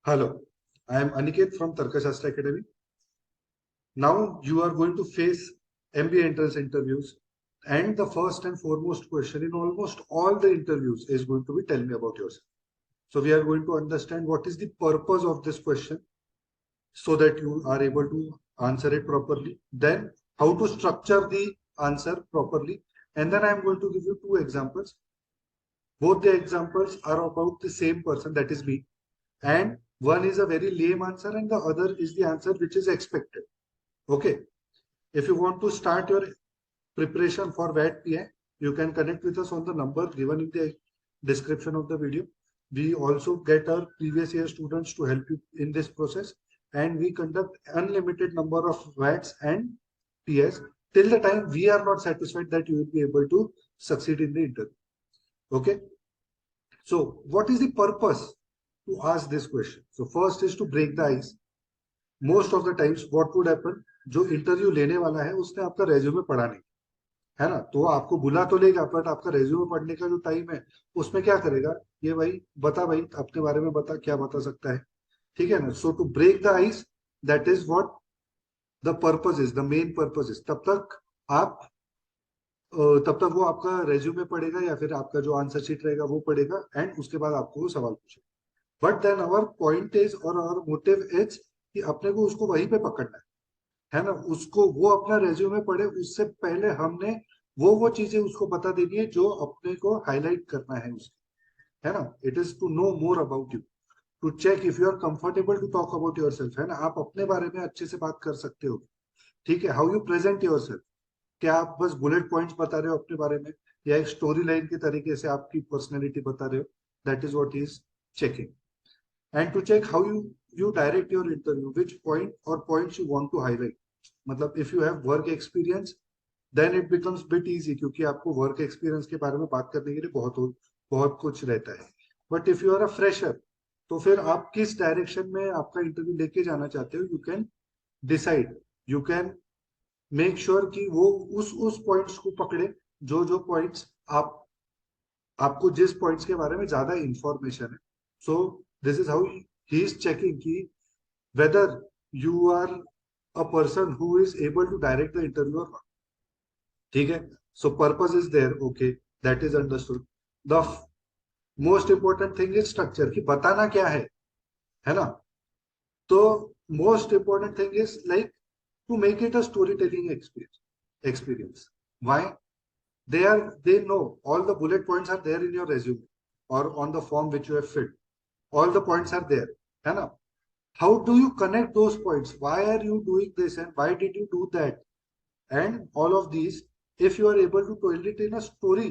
Hello, I am Aniket from Tarkashastra Academy. Now you are going to face MBA entrance interviews, and the first and foremost question in almost all the interviews is going to be tell me about yourself. So we are going to understand what is the purpose of this question so that you are able to answer it properly. Then how to structure the answer properly. And then I am going to give you two examples. Both the examples are about the same person, that is me. And one is a very lame answer and the other is the answer which is expected. Okay. If you want to start your preparation for VAT PI, you can connect with us on the number given in the description of the video. We also get our previous year students to help you in this process, and we conduct unlimited number of VATs and PS till the time we are not satisfied that you will be able to succeed in the interview. Okay. So what is the purpose to ask this question? So first is to break the ice. Most of the times what would happen, जो interview लेने वाला है उसने आपका resume पढ़ा नहीं है ना, तो आपको बुला तो लेगा बट आपका रेज्यूमे पढ़ने का जो टाइम है उसमें क्या करेगा, ये भाई बता, भाई अपने बारे में बता, क्या बता सकता है, ठीक है ना. So to break the ice, that is what the purpose is, the main purpose is. आप तब तक वो आपका रेज्यूमे पढ़ेगा या फिर आपका जो आंसर शीट रहेगा वो पढ़ेगा एंड उसके बाद आपको वो सवाल पूछेगा. But then our point is और आवर मोटिव इज कि अपने को उसको वहीं पे पकड़ना है ना. उसको वो अपना रेज्यूमे पढ़े उससे पहले हमने वो चीजें उसको बता देनी है जो अपने को हाईलाइट करना है उसकी, है ना. It is to know more about you, to check if you are comfortable to talk about yourself, है ना. आप अपने बारे में अच्छे से बात कर सकते हो, ठीक है. How you present your self, क्या आप बस बुलेट पॉइंट्स बता रहे हो अपने बारे में या एक स्टोरी लाइन के तरीके से आपकी पर्सनैलिटी बता रहे हो, that is what is checking. And to check how you direct your interview, which point और points you want to highlight. मतलब if you have work experience then it becomes bit easy, क्योंकि आपको work experience के बारे में बात करने के लिए बहुत कुछ रहता है. But if you are a fresher, तो फिर आप किस डायरेक्शन में आपका इंटरव्यू लेके जाना चाहते हो, you can decide, you can make sure कि वो उस पॉइंट्स को पकड़े जो पॉइंट्स आपको जिस पॉइंट्स के बारे में ज्यादा इंफॉर्मेशन है. So this is how he is checking कि whether you are a person who is able to direct the interview or not. ठीक है. So purpose is there, okay, that is understood. The most important thing is structure, कि बताना क्या है ना. तो most important thing is like to make it a storytelling experience. Why? They know all the bullet points are there in your resume or on the form which you have filled. All the points are there, है ना. How do you connect those points? Why are you doing this and why did you do that? And all of these, if you are able to tell it in a story,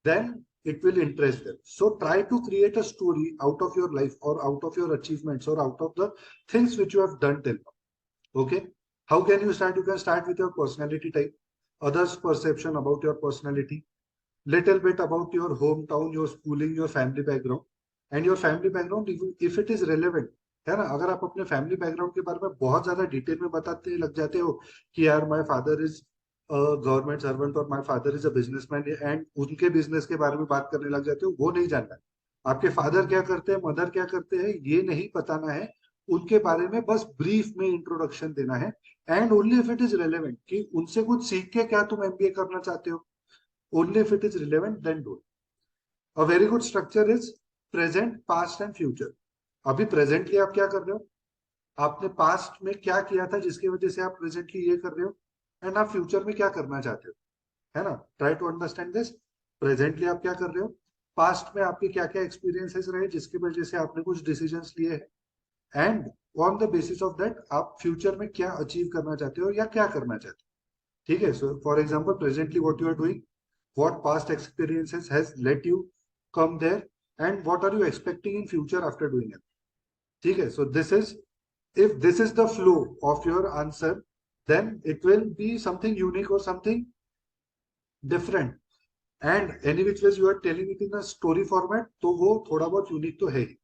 then it will interest them. So try to create a story out of your life or out of your achievements or out of the things which you have done till now. Okay. How can you start? You can start with your personality type, others' perception about your personality, little bit about your hometown, your schooling, your family background. And your family background, if it is relevant, है ना. अगर आप अपने family background के बारे में बहुत ज्यादा डिटेल में बताते लग जाते हो कि यार my father is government servant और my father is a businessman, and उनके बिजनेस के बारे में बात करने लग जाते हो, वो नहीं जानना है. आपके फादर क्या करते हैं, मदर क्या करते हैं, ये नहीं बताना है. उनके बारे में बस ब्रीफ में इंट्रोडक्शन देना है. And only if it is relevant, कि उनसे कुछ सीख के क्या तुम एमबीए करना चाहते हो, only if it is relevant, then do it. A very good structure is present, past and future. अभी प्रेजेंटली आप क्या कर रहे हो, आपने पास्ट में क्या किया था जिसकी वजह से आप प्रेजेंटली ये कर रहे हो, एंड आप फ्यूचर में क्या करना चाहते हो, है ना. Try to understand this. Presently आप क्या कर रहे हो, पास्ट में आपके क्या क्या एक्सपीरियंसेस रहे जिसकी वजह से आपने कुछ डिसीजंस लिए हैं, and on the basis of that आप फ्यूचर में क्या अचीव करना चाहते हो या क्या करना चाहते हो. ठीक है. So for example, presently what you are doing, what past experiences has led you come there, and what are you expecting in future after doing it. ठीक है. So this is, if this is the flow of your answer, then it will be something unique or something different. And any which ways you are telling it in a story format, तो वो थोड़ा बहुत unique तो है ही,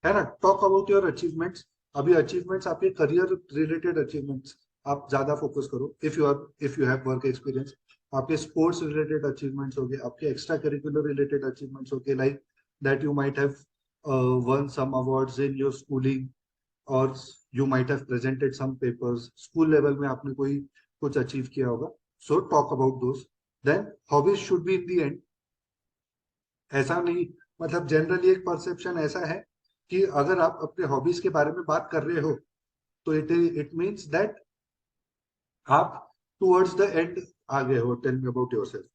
है ना. Talk about your achievements. अभी achievements आपके करियर रिलेटेड अचीवमेंट्स आप ज्यादा फोकस करो. If you have work experience, आपके स्पोर्ट्स रिलेटेड अचीवमेंट्स हो गए, आपके एक्स्ट्रा करिकुलर रिलेटेड अचीवमेंट्स हो गए, like that you might have won some awards in your schooling, or you might have presented some papers. School level में आपने कोई कुछ achieve किया होगा. So talk about those. Then hobbies should be in the end. ऐसा नहीं, मतलब generally एक परसेप्शन ऐसा है कि अगर आप अपने हॉबीज के बारे में बात कर रहे हो तो इट मीन्स दैट आप टुवर्ड्स द एंड आ गए हो. टेल मी अबाउट योरसेल्फ,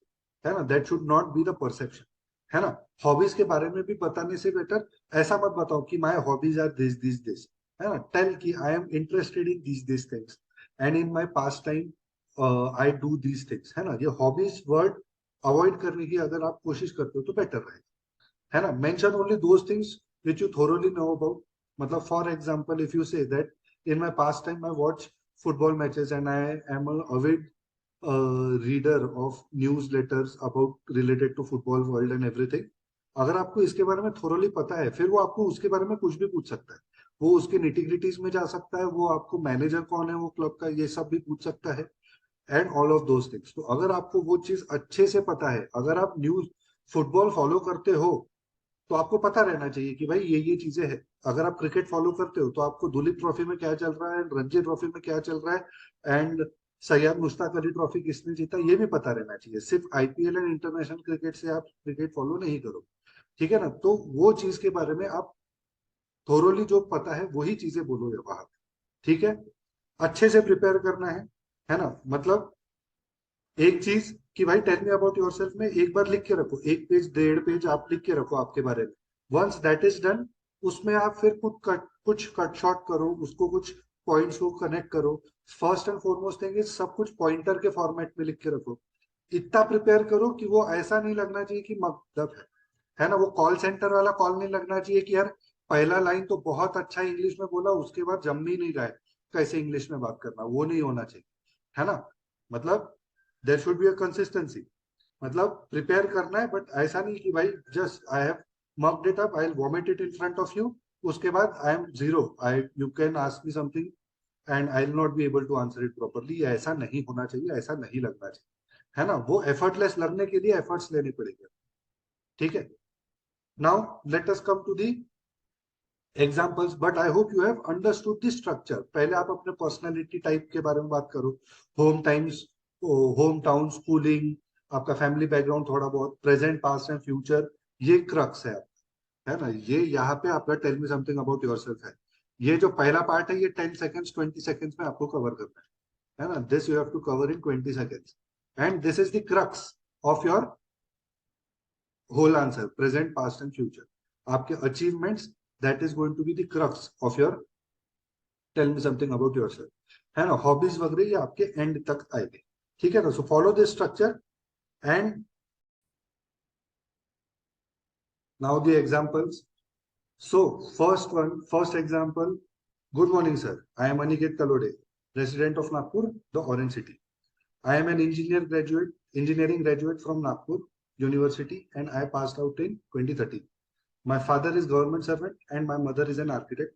है ना. That should not be the perception, है ना. हॉबीज के बारे में भी बताने से बेटर ऐसा मत बताओ कि my hobbies are this this this, है ना. टेल कि I am interested in this things and in my past time I do these things, है ना. ये हॉबीज वर्ड अवॉइड करने की अगर आप कोशिश करते हो तो बेटर रहेगा, है ना. Mention only those things which you thoroughly know about. मतलब for example if you say that in my past time I watch football matches and I am a avid reader of newsletters about related to football world and everything. अगर आपको इसके बारे में थोरली पता है, फिर वो आपको उसके बारे में कुछ भी पूछ सकता है. वो उसके निटिग्रिटीज में जा सकता है, वो आपको मैनेजर कौन है वो क्लब का ये सब भी पूछ सकता है, and all of those things. तो अगर आपको वो चीज अच्छे से पता है, अगर आप न्यूज फुटबॉल फॉलो करते हो तो आपको पता रहना चाहिए कि भाई ये चीजें हैं. अगर आप क्रिकेट फॉलो करते हो तो आपको दुलीप ट्रॉफी में क्या चल रहा है, रणजी ट्रॉफी में क्या चल रहा है, एंड सैयद मुश्ताक अली ट्रॉफी किसने जीता, ये भी पता रहना चाहिए. सिर्फ आईपीएल एंड इंटरनेशनल क्रिकेट से आप क्रिकेट फॉलो नहीं करो, ठीक है ना. तो वो चीज के बारे में आप थोरोली जो पता है वही चीजें बोलो वहां, ठीक है. अच्छे से प्रिपेयर करना है ना. मतलब एक चीज कि भाई टेल मी अबाउट योरसेल्फ में एक बार लिख के रखो, एक पेज 1.5 पेज आप लिख के रखो आपके बारे में. वंस दैट इज डन, उसमें आप फिर कुछ कट शॉर्ट करो, उसको कुछ पॉइंट्स को कनेक्ट करो. First and foremost thing is सब कुछ पॉइंटर के फॉर्मेट में लिख के रखो. इतना प्रिपेयर करो कि वो ऐसा नहीं लगना चाहिए कि मतलब है ना, वो कॉल सेंटर वाला कॉल नहीं लगना चाहिए कि यार पहला लाइन तो बहुत अच्छा इंग्लिश में बोला, उसके बाद जम ही नहीं रहा है कैसे इंग्लिश में बात करना. वो नहीं होना चाहिए, है ना. मतलब there should be a consistency. मतलब प्रिपेयर करना है, बट ऐसा नहीं कि भाई just I have mugged it up, I will vomit it in front of you, उसके बाद I am zero, I you can ask me something and I will not be able to answer it properly. ऐसा नहीं होना चाहिए, ऐसा नहीं लगना चाहिए, है ना. वो एफर्टलेस लगने के लिए एफर्ट्स लेने पड़ेंगे, ठीक है. Now let us come to the examples, but I hope you have understood the structure. पहले आप अपने पर्सनालिटी टाइप के बारे में बात करो. Home times, home town, schooling, आपका फैमिली बैकग्राउंड थोड़ा बहुत, प्रेजेंट पास्ट एंड फ्यूचर, ये क्रक्स है ना. ये यहाँ पे आपका tell me something about yourself है. ये जो पहला पार्ट है ये 10 सेकेंड्स 20 सेकेंड्स में आपको कवर करना है ना. This you have to cover in 20 seconds and this is the crux of your whole answer. Present past and future, आपके achievements, that is going to be the crux of your tell me something about yourself, है ना. Hobbies वगैरह ये आपके and तक आएंगे, ठीक है ना. So follow this structure and now the examples. So, first example. Good morning, sir. I am Aniket Talode, resident of Nagpur, the Orange City. I am an engineering graduate from Nagpur University, and I passed out in 2013. My father is government servant, and my mother is an architect.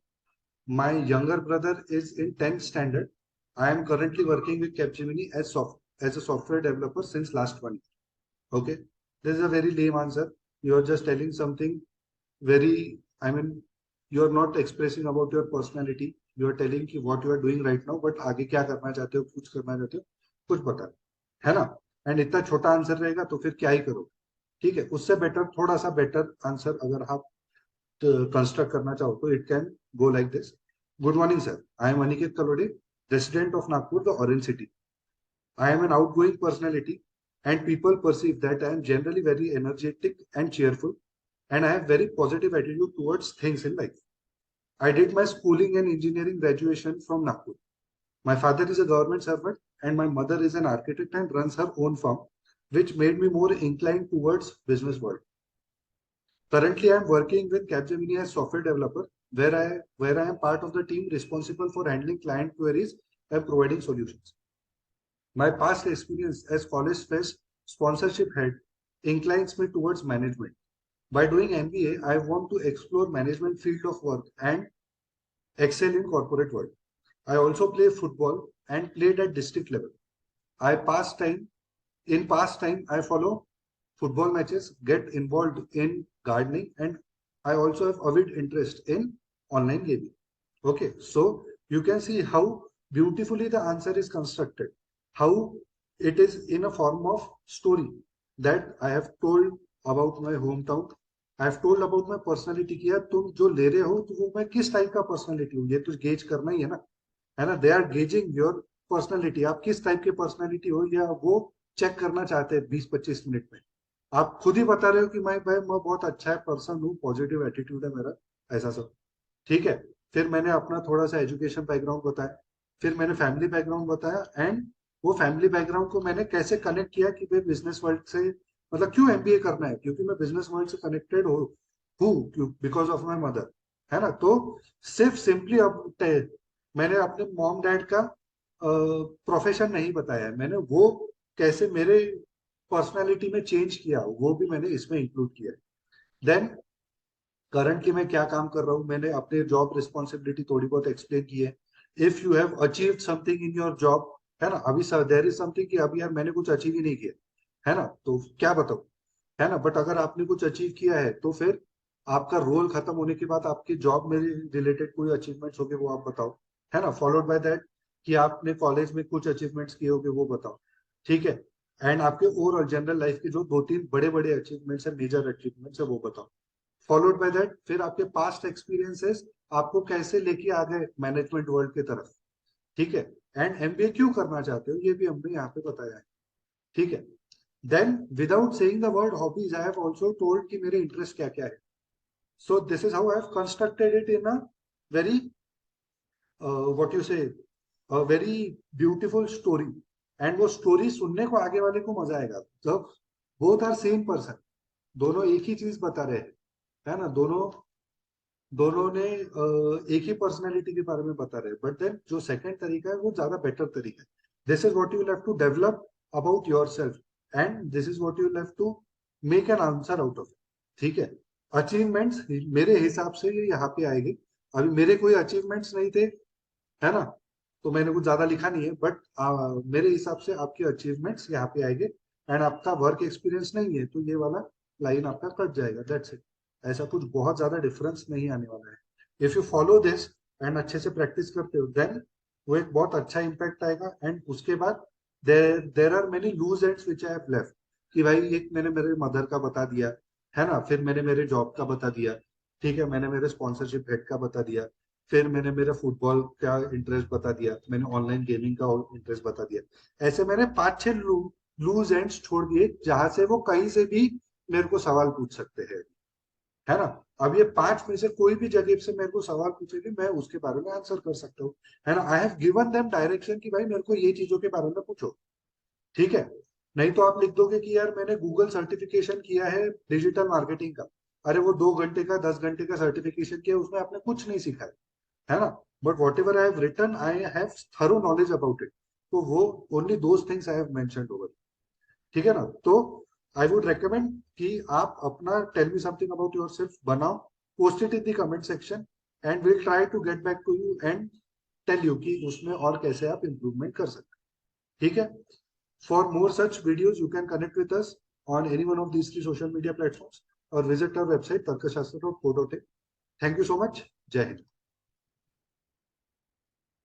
My younger brother is in 10th standard. I am currently working with Capgemini as a software developer since last 1 year. Okay, this is a very lame answer. You are just telling something very, I mean, you are not expressing about your personality. You are telling कि what you are doing right now, but आगे क्या करना चाहते हो, कुछ करना चाहते हो, कुछ बता, है ना. एंड इतना छोटा आंसर रहेगा तो फिर क्या ही करो, ठीक है. उससे बेटर, थोड़ा सा बेटर आंसर अगर आप कंस्ट्रक्ट करना चाहो तो it can go like this. Good morning sir, I am Aniket Kalode, resident of Nagpur the orange city. I am an outgoing personality, and people perceive that I am generally very energetic and cheerful, and I have very positive attitude towards things in life. I did my schooling and engineering graduation from Nagpur. My father is a government servant, and my mother is an architect and runs her own firm, which made me more inclined towards business world. Currently, I am working with Capgemini as software developer, where I am part of the team responsible for handling client queries and providing solutions. My past experience as college fest sponsorship head inclines me towards management. By doing MBA, I want to explore management field of work and excel in corporate world. I also play football and played at district level. I pass time past time I follow football matches, get involved in gardening and I also have avid interest in online gaming. Okay, so you can see how beautifully the answer is constructed, how it is in a form of story that I have told about my hometown. I have told about my personality कि यार तुम जो ले रहे हो तो वो मैं किस टाइप का पर्सनालिटी हूँ, ये तो गेज करना ही है ना. They are gauging your personality, आप किस टाइप की पर्सनालिटी हो या वो चेक करना चाहते हैं 20-25 मिनट में. आप खुद ही बता रहे हो कि मैं बहुत अच्छा है पर्सन हूँ, पॉजिटिव एटीट्यूड है मेरा, ऐसा सब. ठीक है. फिर मैंने अपना थोड़ा सा एजुकेशन बैकग्राउंड बताया, फिर मैंने फैमिली बैकग्राउंड बताया, एंड वो फैमिली बैकग्राउंड को मैंने कैसे कनेक्ट किया कि भाई बिजनेस वर्ल्ड से मतलब क्यों एमबीए करना है, क्योंकि मैं बिजनेस वर्ल्ड से कनेक्टेड हूँ बिकॉज ऑफ माई मदर, है ना. तो सिर्फ सिंपली अब मैंने अपने मॉम डैड का प्रोफेशन नहीं बताया है, मैंने वो कैसे मेरे पर्सनालिटी में चेंज किया वो भी मैंने इसमें इंक्लूड किया है. देन करंटली मैं क्या काम कर रहा हूँ, मैंने अपने जॉब रिस्पॉन्सिबिलिटी थोड़ी बहुत एक्सप्लेन की है. If you have achieved something in your job, है ना, अभी देयर इज समथिंग कि अभी यार मैंने कुछ अचीव ही नहीं किया, है ना, तो क्या बताऊं, है ना. बट अगर आपने कुछ अचीव किया है तो फिर आपका रोल खत्म होने के बाद आपकी जॉब में रिलेटेड कोई अचीवमेंट्स होंगे वो आप बताओ, है ना. फॉलोड बाय दैट कि आपने कॉलेज में कुछ अचीवमेंट्स किए होंगे वो बताओ. ठीक है. एंड आपके ओवरऑल जनरल लाइफ के जो 2-3 बड़े बड़े अचीवमेंट्स है, मेजर अचीवमेंट्स है, वो बताओ. फॉलोड बाय दैट फिर आपके पास्ट एक्सपीरियंसेस आपको कैसे लेके आ गए मैनेजमेंट वर्ल्ड की तरफ. ठीक है. एंड एमबीए क्यों करना चाहते हो ये भी हमने यहाँ पे बताया है. ठीक है. Then without saying the word hobbies I have also told कि मेरे इंटरेस्ट क्या क्या है. So this is how I have constructed it in a very what you say very beautiful story. And वो स्टोरी सुनने को आगे वाले को मजा आएगा जब बोथ आर सेम पर्सन, दोनों एक ही चीज बता रहे हैं, है ना. दोनों दोनों ने एक ही पर्सनैलिटी के बारे में बता रहे हैं, बट देन जो सेकंड तरीका है वो ज्यादा बेटर तरीका है. This is what you have to develop about yourself, and this is what you have to make an answer out of. ठीक है. अचीवमेंट्स मेरे हिसाब से ये यहाँ पे आएगी. अभी मेरे कोई अचीवमेंट्स नहीं थे, है ना, तो मैंने कुछ ज्यादा लिखा नहीं है, बट मेरे हिसाब से आपके अचीवमेंट्स यहाँ पे आएंगे. एंड आपका वर्क एक्सपीरियंस नहीं है तो ये वाला लाइन आपका कट जाएगा, दैट्स इट. ऐसा कुछ बहुत ज्यादा डिफरेंस नहीं आने वाला है. If you follow this and अच्छे से प्रैक्टिस करते हो देन वो एक बहुत अच्छा इम्पैक्ट आएगा. एंड उसके बाद there are many loose ends which I have left कि भाई एक मैंने मेरे मदर का बता दिया, है ना, फिर मैंने मेरे जॉब का बता दिया. ठीक है. मैंने मेरे स्पॉन्सरशिप हेड का बता दिया, फिर मैंने मेरा फुटबॉल का इंटरेस्ट बता दिया, मैंने ऑनलाइन गेमिंग का इंटरेस्ट बता दिया. ऐसे मैंने 5-6 लूज एंड्स छोड़ दिए जहां से वो कहीं से भी मेरे को सवाल पूछ सकते हैं, है ना. अब ये 5 में से कोई भी जगह से मेरे को सवाल पूछेगी मैं उसके बारे में आंसर कर सकता हूँ, है ना. I have given them direction कि भाई मेरे को ये चीजों के बारे में पूछो. ठीक है. नहीं तो आप लिख दोगे कि यार मैंने गूगल सर्टिफिकेशन किया है डिजिटल मार्केटिंग का. अरे वो 2 घंटे का 10 घंटे का सर्टिफिकेशन किया, उसमें आपने कुछ नहीं सीखा है ना. But whatever I have written I have thorough knowledge about it. तो वो only those things I have mentioned over. ठीक है ना. तो आई वुड रेकमेंड कि आप अपना tell me something about yourself बनाओ, post it in the comment section, and will try to get back to you and tell you कि उसमें और कैसे आप इंप्रूवमेंट कर सकते हैं. ठीक है. For more such videos you can connect with us on any one of these 3 social media platforms और visit our website tarkashastra.co.in. Thank you so much. Jai Hind.